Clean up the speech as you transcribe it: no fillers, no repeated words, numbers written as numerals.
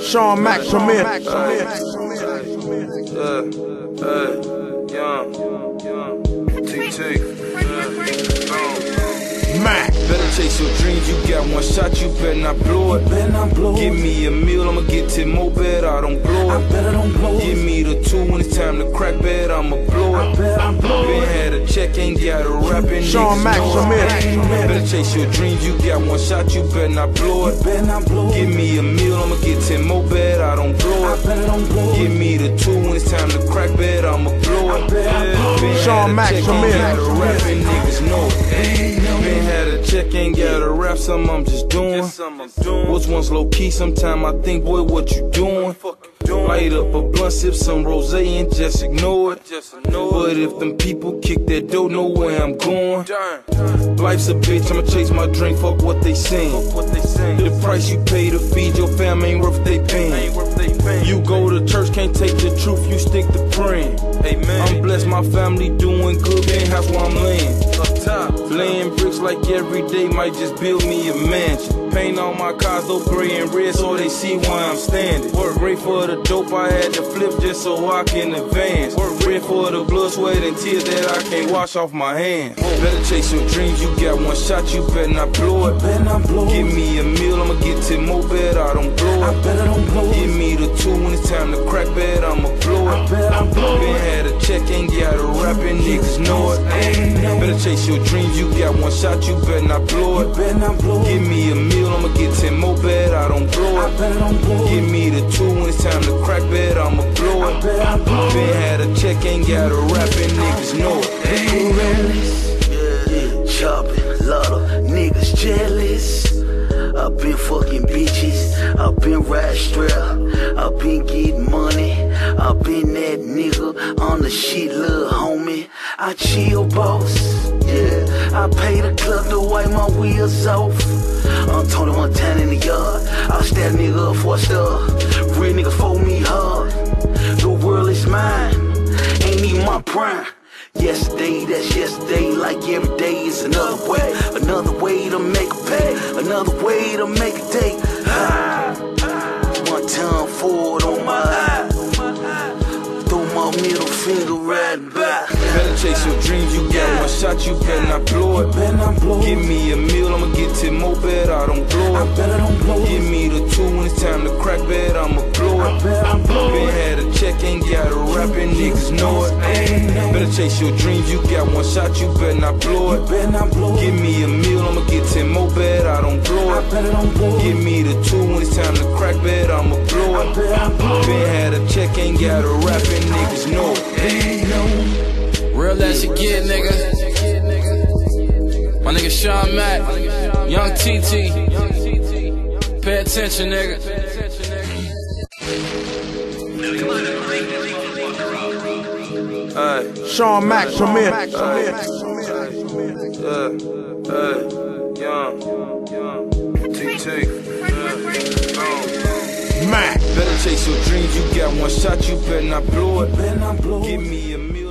Sean Mack Premier. Young TT. Mack. Better chase your dreams, you got one shot, you better not blow it. Give me a meal, I'ma get 10 more, bet I don't blow it. Give me the 2 when it's time to crack, bet I'ma blow it. Been had a check, ain't got a rapping. Sean Mack Premier. Better chase your dreams, you got one shot, you better not blow it. Give me a meal, I'ma get 10 more, bet I don't blow it. Give me the 2 when it's time to crack, bet I'ma blow it. Sean Mack Premier. Rapping niggas know it. Been had a check, ain't got a rap, something I'm just doing. What's once low key, sometime I think, boy, what you doing? Light up a blunt, sip some rosé and just ignore it. But if them people kick that dough, know where I'm going. Life's a bitch, I'ma chase my drink, fuck what they saying. The price you pay to feed your fam ain't worth they paying. You go to church, can't take the truth, you stick to praying. I'm blessed, my family doing good, penthouse where I'm laying. Laying bricks like every day, might just build me a mansion. Paint all my cars though gray and red so they see why I'm standing. Work great for the dope, I had to flip just so I can advance. Work red for the blood, sweat and tears that I can't wash off my hands. Better chase your dreams, you got one shot, you better not blow it. Give me a meal, I'ma get 10 more, bet I don't blow it. Give me the 2 when it's time to crack, bet I'ma blow it. Been had a check, ain't got a rapping, niggas know it. Better chase your dreams, you got one shot, you better not blow it. Give me a meal, I'ma get 10 more, bet I don't blow it. Give me the 2 when it's time to crack, bet I'ma blow it. Been had a check, ain't got a rapping, niggas know it. Chopping, lot of niggas jealous. I've been fucking bitches, I've been riding strap, I've been getting money, I've been that nigga on the shit, little homie. I chill, boss, yeah. I pay the club to wipe my wheels off. I'm Tony Montana in the yard, I'll stab nigga up for a star. Real niggas fold me hard, the world is mine, ain't even my prime. Yesterday, that's yesterday, like every day is another way to make a pay, another way to make a day. One time forward on my eye, throw my middle finger right by. Better chase your dreams, you got one shot, you better not blow it. Give me a meal, I'ma get 10 more, bet I don't blow it. Give me the 2 when it's time to crack, bet I'ma blow it. Been had a check, ain't got a rapping, niggas know it. Better chase your dreams, you got one shot, you better not blow it. Give me a meal, I'ma get 10 more, bet I don't blow it. Give me the 2 when it's time to crack, bet I'ma blow it. Been had a check, ain't got a rapping, niggas know it. Real as you get, nigga. My nigga Sean Mack, Young TT. Pay attention, nigga. Sean Mack Premier. Young TT. Mack. Better chase your dreams, you got one shot, you better not blow it. Give me a meal.